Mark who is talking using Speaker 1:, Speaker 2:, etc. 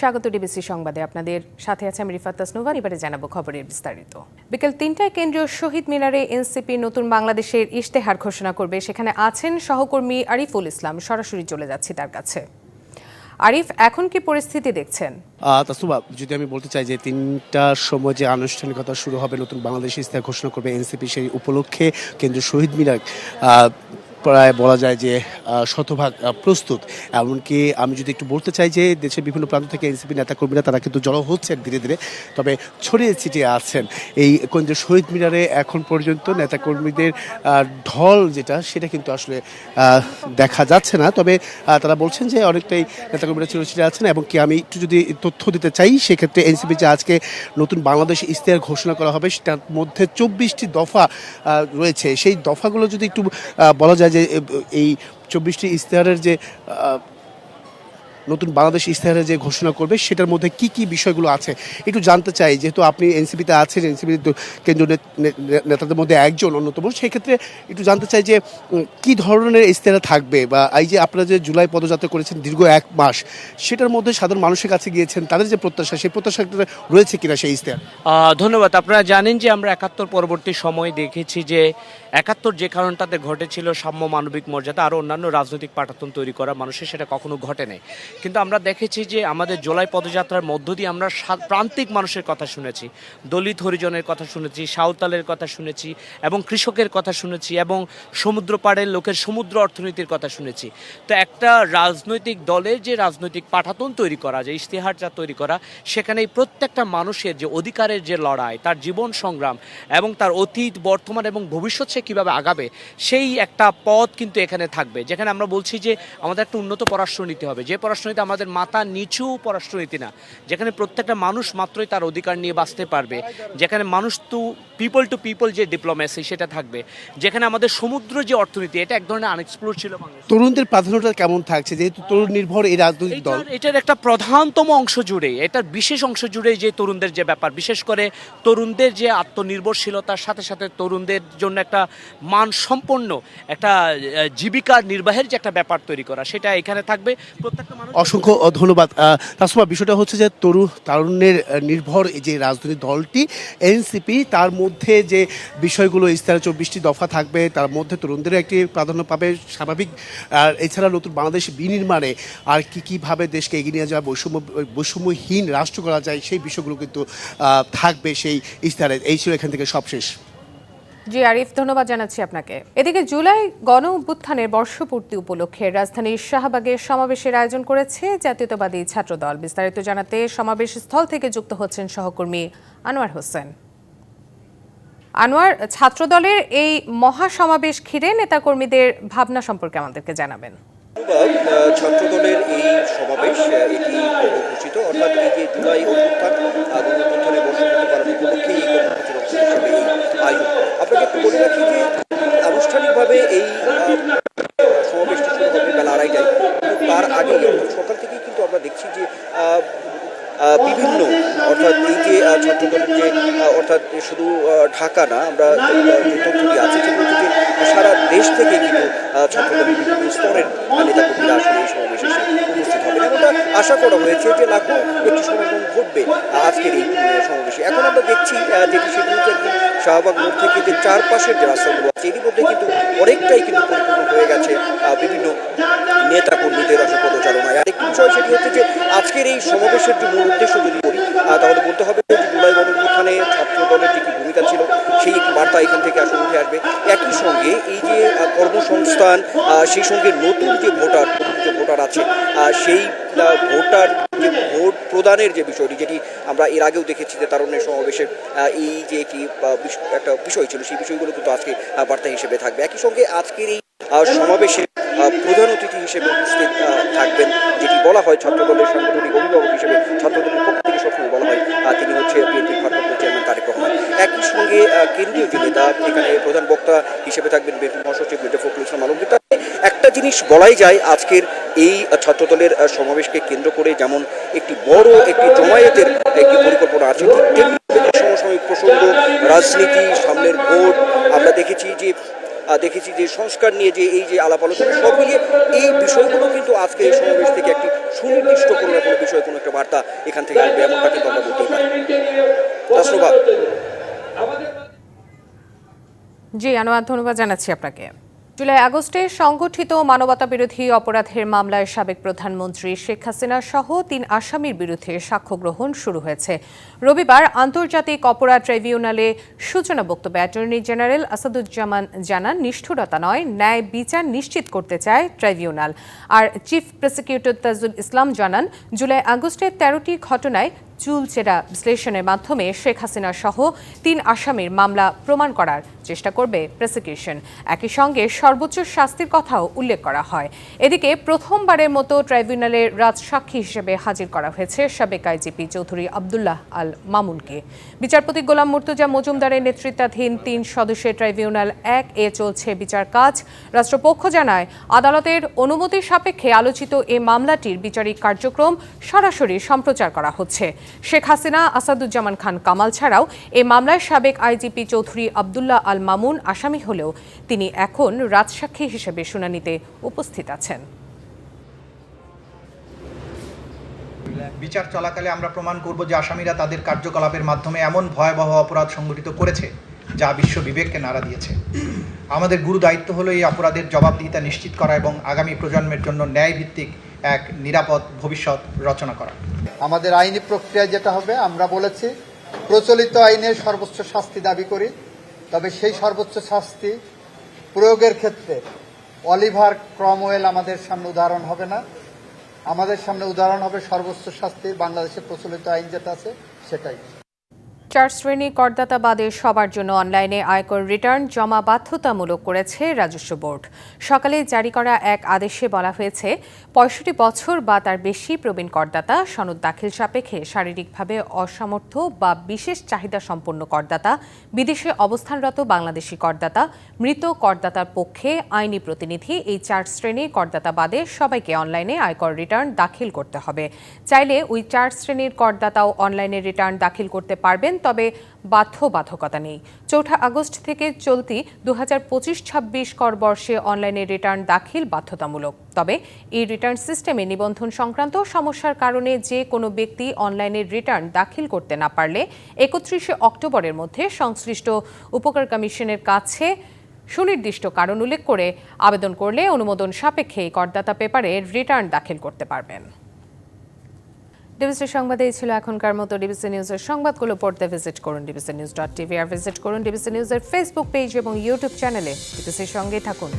Speaker 1: স্বাগত ডিবিসি সংবাদে আপনাদের সাথে আছে আমি রিফাত তাসনুভা। এবারে জানাবো খবরের বিস্তারিত। বিকেল ৩টায় কেন্দ্রীয় শহীদ মিনারে এনসিপি নতুন বাংলাদেশের ইশতেহার ঘোষণা করবে। সেখানে আছেন সহকর্মী আরিফুল ইসলাম। সরাসরি চলে যাচ্ছি তার কাছে। আরিফ, এখন কি পরিস্থিতি দেখছেন?
Speaker 2: তাসনুভা, যদি আমি বলতে চাই যে ৩টার সময় যে আনুষ্ঠানিকতা শুরু হবে, নতুন বাংলাদেশ ইশতেহার ঘোষণা করবে এনসিপি, সেই উপলক্ষে কেন্দ্রীয় শহীদ মিনার প্রায় বলা যায় যে শতভাগ প্রস্তুত। এমনকি আমি যদি একটু বলতে চাই যে দেশের বিভিন্ন প্রান্ত থেকে এনসিপি নেতাকর্মীরা তারা কিন্তু জড়ো হচ্ছেন ধীরে ধীরে, তবে ছড়িয়ে ছিটিয়ে আছেন এই কেন্দ্রীয় শহীদ মিনারে। এখন পর্যন্ত নেতাকর্মীদের ঢল যেটা সেটা কিন্তু আসলে দেখা যাচ্ছে না, তবে তারা বলছেন যে অনেকটাই নেতাকর্মীরা চিরছিটিয়ে আছেন। এবং কি আমি একটু যদি তথ্য দিতে চাই, সেক্ষেত্রে এনসিপি যে আজকে নতুন বাংলাদেশ ইশতেহার ঘোষণা করা হবে, সেটার মধ্যে ২৪টি দফা রয়েছে। সেই দফাগুলো যদি একটু বলা যায় যে এই ২৪টি ইশতেহারের যে নতুন বাংলাদেশ ইশতেহারে যে ঘোষণা করবে, সেটার মধ্যে কি কি বিষয়গুলো আছে একটু জানতে চাই। যেহেতু আপনি এনসিপিতে আছেন, এনসিপি কেন্দ্রীয় নেতাদের মধ্যে একজন অন্যতম, সেক্ষেত্রে একটু জানতে চাই যে কি ধরনের ইশতেহার থাকবে, বা এই যে আপনারা যে জুলাই পদযাত্রা করেছেন দীর্ঘ ১ মাস, সেটার মধ্যে সাধারণ মানুষের কাছে গিয়েছেন, তাদের যে প্রত্যাশা, সেই প্রত্যাশাটা রয়েছে কিনা সেই ইশতেহার?
Speaker 3: ধন্যবাদ। আপনারা জানেন যে আমরা ৭১ পরবর্তী সময় দেখেছি যে ৭১ যে কারণটাতে ঘটেছিল সাম্য, মানবিক মর্যাদা আর অন্যান্য রাজনৈতিক পাটাতন তৈরি করা, মানুষের সেটা কখনো ঘটে নাই। কিন্তু আমরা দেখেছি যে আমাদের জুলাই পদযাত্রার মধ্য দিয়ে আমরা প্রান্তিক মানুষের কথা শুনেছি, দলিত হরিজনের কথা শুনেছি, সাঁওতালের কথা শুনেছি, এবং কৃষকের কথা শুনেছি, এবং সমুদ্র পাড়ের লোকের সমুদ্র অর্থনীতির কথা শুনেছি। তো একটা রাজনৈতিক দলের যে রাজনৈতিক পাঠাতন তৈরি করা, যে ইশতেহারটা তৈরি করা, সেখানে প্রত্যেকটা মানুষের যে অধিকারের যে লড়াই, তার জীবন সংগ্রাম এবং তার অতীত, বর্তমান এবং ভবিষ্যৎ সে কীভাবে আগাবে, সেই একটা পথ কিন্তু এখানে থাকবে। যেখানে আমরা বলছি যে আমাদের একটা উন্নত পররাষ্ট্রনীতি হবে, যে পররাষ্ট্রনীতি আমাদের মাথা নিচু পররাষ্ট্রনীতি না, যেখানে প্রত্যেকটা মানুষ মাত্রই তার অধিকার নিয়ে বাঁচতে পারবে, যেখানে মানুষ টু পিপল যে ডিপ্লোমেসি সেটা থাকবে, যেখানে আমাদের সমুদ্র যে অর্থনীতি, এটা এক ধরনের আনএক্সপ্লোর ছিল।
Speaker 2: তরুণদের প্রাধান্যটা কেমন থাকছে, যেহেতু তরুণ নির্ভর এই রাজনৈতিক দল?
Speaker 3: এটার একটা প্রধানতম অংশ জুড়ে, এটার বিশেষ অংশ জুড়ে যে তরুণদের যে ব্যাপার, বিশেষ করে তরুণদের যে আত্মনির্ভরশীলতার সাথে সাথে তরুণদের জন্য একটা মানসম্পন্ন একটা জীবিকা নির্বাহের যে একটা ব্যাপার তৈরি করা, সেটা এখানে থাকবে। প্রত্যেকটা মানুষ।
Speaker 2: অসংখ্য ধন্যবাদ। তাসমা, বিষয়টা হচ্ছে যে তারুণ্যের নির্ভর যে রাজনৈতিক দলটি এনসিপি, তার মধ্যে যে বিষয়গুলো ইশতেহারে ২৪টি দফা থাকবে, তার মধ্যে তরুণদেরও একটি প্রাধান্য পাবে স্বাভাবিক। আর এছাড়া নতুন বাংলাদেশ বিনির্মাণে আর কীভাবে দেশকে এগিয়ে নিয়ে যাওয়া, বৈষম্যহীন রাষ্ট্র করা যায়, সেই বিষয়গুলো কিন্তু থাকবে সেই ইশতেহারে। এই ছিল এখান থেকে সবশেষ।
Speaker 1: জি আরিফ, ধন্যবাদ জানাচ্ছি আপনাকে। এদিকে জুলাই গণ অভ্যুত্থানের বর্ষপূর্তি উপলক্ষে রাজধানীর শাহবাগে সমাবেশের আয়োজন করেছে জাতীয়তাবাদী ছাত্রদল। বিস্তারিত জানাতে সমাবেশ স্থল থেকে যুক্ত হচ্ছেন সহকর্মী আনোয়ার হোসেন। আনোয়ার, ছাত্রদলের এই মহাসমাবেশ ঘিরে নেতাকর্মীদের ভাবনা সম্পর্কে আমাদেরকে জানাবেন।
Speaker 4: ছাত্রদলের এই সমাবেশ, এটি ঘোষিত, অর্থাৎ এই যে জুলাই অভ্যুত্থান, গণ অভ্যুত্থানের বর্ষপূর্তি পালন উপলক্ষে এই কর্মসূচির অংশ হিসেবে এই আয়োজন। আপনাকে একটু বলে রাখি যে আনুষ্ঠানিকভাবে এই সমাবেশটি শুরু হবে বেলা ২:৩০টায়, কিন্তু তার আগে সকাল থেকেই কিন্তু আমরা দেখছি যে বিভিন্ন, অর্থাৎ এই যে ছাত্রদলের যে, অর্থাৎ শুধু ঢাকা না, আমরা যে তথ্যটি আছে সেটা হচ্ছে যে সারা দেশ থেকে কিন্তু ছাত্রদলের বিভিন্ন স্তরের নেতাকর্মীরা আসলে এই সমাবেশে উপস্থিত হবেন। এমনটা আশা করা হয়েছে যে লাখো একটি সমাগম ঘটবে আজকের এই সমাবেশে। এখন আমরা দেখছি যেটি, সেটি হচ্ছে একদম শাহবাগ মোড় থেকে যে চারপাশের যে রাস্তাগুলো আছে, এরই মধ্যে কিন্তু অনেকটাই কিন্তু পরিপূর্ণ হয়ে গেছে বিভিন্ন নেতাকর্মীদের পদচারণায়। আরেকটি বিষয় সেটি হচ্ছে যে আজকের এই সমাবেশের যে মূল উদ্দেশ্য যদি করি, তাহলে বলতে হবে যে জুলাই গণ অভ্যুত্থানে ছাত্র দলের যে ভূমিকা ছিল, সেই একটি বার্তা এখান থেকে আসলে উঠে আসবে। একই সঙ্গে এই যে কর্মসংস্থান, সেই সঙ্গে নতুন যে ভোটার আছে, সেই ভোটার যে ভোট প্রদানের যে বিষয়টি, যেটি আমরা এর আগেও দেখেছি যে তারুণ্যের সমাবেশের এই যে একটা বিষয় ছিল, সেই বিষয়গুলো কিন্তু আজকে বার্তা হিসেবে থাকবে। একই সঙ্গে আজকের এই সমাবেশে প্রধান অতিথি হিসেবে উপস্থিত থাকবেন, যেটি বলা হয় ছাত্রদলের সাংগঠনিক অভিভাবক হিসেবে ছাত্রদলের পক্ষ থেকে সবসময় বলা হয়, তিনি হচ্ছে বিএনপির ভারপ্রাপ্ত চেয়ারম্যান তারেক রহমান। একই সঙ্গে কেন্দ্রীয় যে নেতা, এখানে প্রধান বক্তা হিসেবে থাকবেন বিএনপি মহাসচিব মির্জা ফখরুল ইসলাম আলমগীর। একটা জিনিস বলাই যায়, আজকের এই ছাত্রদলের সমাবেশকে কেন্দ্র করে যেমন একটি বড় একটি জমায়েতের একটি পরিকল্পনা আছে, ঠিক তেমনি সমসাময়িক প্রসঙ্গ, রাজনীতি, সামনের ভোট, আমরা দেখেছি যে দেখেছি যে সংস্কার নিয়ে যে এই যে আলাপ আলোচনা সব মিলিয়ে এই বিষয়গুলো কিন্তু আজকে এই সমাবেশ থেকে একটি সুনির্দিষ্ট কোনো না কোনো বিষয় কোনো একটা বার্তা এখান থেকে আসবে এমনটা কিন্তু আমরা বলতেই পারি। রাষ্ট্রভাগ।
Speaker 1: জি আনোয়ার, ধন্যবাদ জানাচ্ছি আপনাকে। জুলাই আগস্টে সংগঠিত মানবতা বিরোধী অপরাধের মামলায় সাবেক প্রধানমন্ত্রী শেখ হাসিনা সহ ৩ আসামির বিরুদ্ধে সাক্ষ্য গ্রহণ শুরু হয়েছে। রবিবার আন্তর্জাতিক অপরাধ ট্রাইব্যুনালে সূচনা বক্তব্যে অ্যাটর্নি জেনারেল আসাদুজ্জামান জানান, নিষ্ঠুরতা নয়, ন্যায় বিচার নিশ্চিত করতে চায় ট্রাইব্যুনাল। আর চিফ প্রসিকিউটর তাজুল ইসলাম জানান, জুলাই আগস্টের ১৩টি ঘটনায় চুলচেরা বিশ্লেষণের মাধ্যমে শেখ হাসিনা সহ ৩ আসামির মামলা প্রমাণ করার চেষ্টা করবে প্রসিকিউশন। একই সঙ্গে সর্বোচ্চ শাস্তির কথাও উল্লেখ করা হয়। এদিকে প্রথমবারের মতো ট্রাইব্যুনালের রাজসাক্ষী হিসেবে হাজির করা হয়েছে সাবেক আইজিপি চৌধুরী আব্দুল্লাহ আল মামুনকে। বিচারপতি গোলাম মুর্তজা মজুমদারের নেতৃত্বাধীন ৩ সদস্যের ট্রাইব্যুনাল ১-এ চলছে বিচার কাজ। রাষ্ট্রপক্ষ জানায়, আদালতের অনুমতি সাপেক্ষে আলোচিত এ মামলাটির বিচারিক কার্যক্রম সরাসরি সম্প্রচার করা হচ্ছে। শেখ হাসিনা, আসাদুজ্জামান খান কামাল ছাড়াও এ মামলায় সাবেক আইজিপি চৌধুরী আব্দুল্লাহ আল মামুন আসামি হলেও তিনি এখন রাজসাক্ষী হিসেবে শুনানিতে উপস্থিত আছেন।
Speaker 5: বিচার চলাকালে আমরা প্রমাণ করব যে আসামিরা তাদের কার্যকলাপের মাধ্যমে এমন ভয়াবহ অপরাধ সংঘটিত করেছে যা বিশ্ব বিবেককে নাড়া দিয়েছে। আমাদের গুরু দায়িত্ব হলো এই অপরাধের জবাবদিহিতা নিশ্চিত করা এবং আগামী প্রজন্মের জন্য ন্যায়ভিত্তিক এক নিরাপদ ভবিষ্যৎ রচনা করা।
Speaker 6: আমাদের আইনি প্রক্রিয়ায় যেটা হবে, আমরা বলেছি প্রচলিত আইনের সর্বোচ্চ শাস্তি দাবি করি, তবে সেই সর্বোচ্চ শাস্তি প্রয়োগের ক্ষেত্রে অলিভার ক্রমওয়েল আমাদের সামনে উদাহরণ হবে না। আমাদের সামনে উদাহরণ হবে সর্বোচ্চ শাস্তি বাংলাদেশের প্রচলিত আইন যেটা আছে সেটাই।
Speaker 1: 4 শ্রেণী করদাতা বাদে সবার জন্য অনলাইনে আয়কর রিটার্ন জমা বাধ্যতামূলক করেছে রাজস্ব বোর্ড। সকালে জারি করা এক আদেশে বলা হয়েছে, 65 বছর বা তার বেশি প্রবীণ করদাতা, সনদ দাখিল সাপেক্ষে শারীরিকভাবে অসামর্থ্য বা বিশেষ চাহিদা সম্পন্ন করদাতা, বিদেশে অবস্থানরত বাংলাদেশি করদাতা, মৃত করদাতার পক্ষে আইনি প্রতিনিধি, এই 4 শ্রেণীর করদাতা বাদে সবাইকে অনলাইনে আয়কর রিটার্ন দাখিল করতে হবে। চাইলে ওই 4 শ্রেণীর করদাতাও অনলাইনে রিটার্ন দাখিল করতে পারবেন, তবে বাধ্যবাধকতা নেই। 4 আগস্ট থেকে চলতি 2025-26 কর বর্ষে অনলাইনে রিটার্ন দাখিল বাধ্যতামূলক। তবে এই রিটার্ন সিস্টেমে নিবন্ধন সংক্রান্ত সমস্যার কারণে যে কোনো ব্যক্তি অনলাইনে রিটার্ন দাখিল করতে না পারলে 31 অক্টোবরের মধ্যে সংশ্লিষ্ট উপকার কমিশনের কাছে সুনির্দিষ্ট কারণ উল্লেখ করে আবেদন করলে অনুমোদন সাপেক্ষে করদাতা পেপারে রিটার্ন দাখিল করতে পারবেন। ডিবিসি সংবাদে ছিল এখনকার মতো। ডিবিসি নিউজের সংবাদগুলো পড়তে ভিজিট করুন dbcnews.tv আর ভিজিট করুন ডিবিসি নিউজের ফেসবুক পেজ এবং ইউটিউব চ্যানেলে। ডিবিসির সঙ্গেই থাকুন।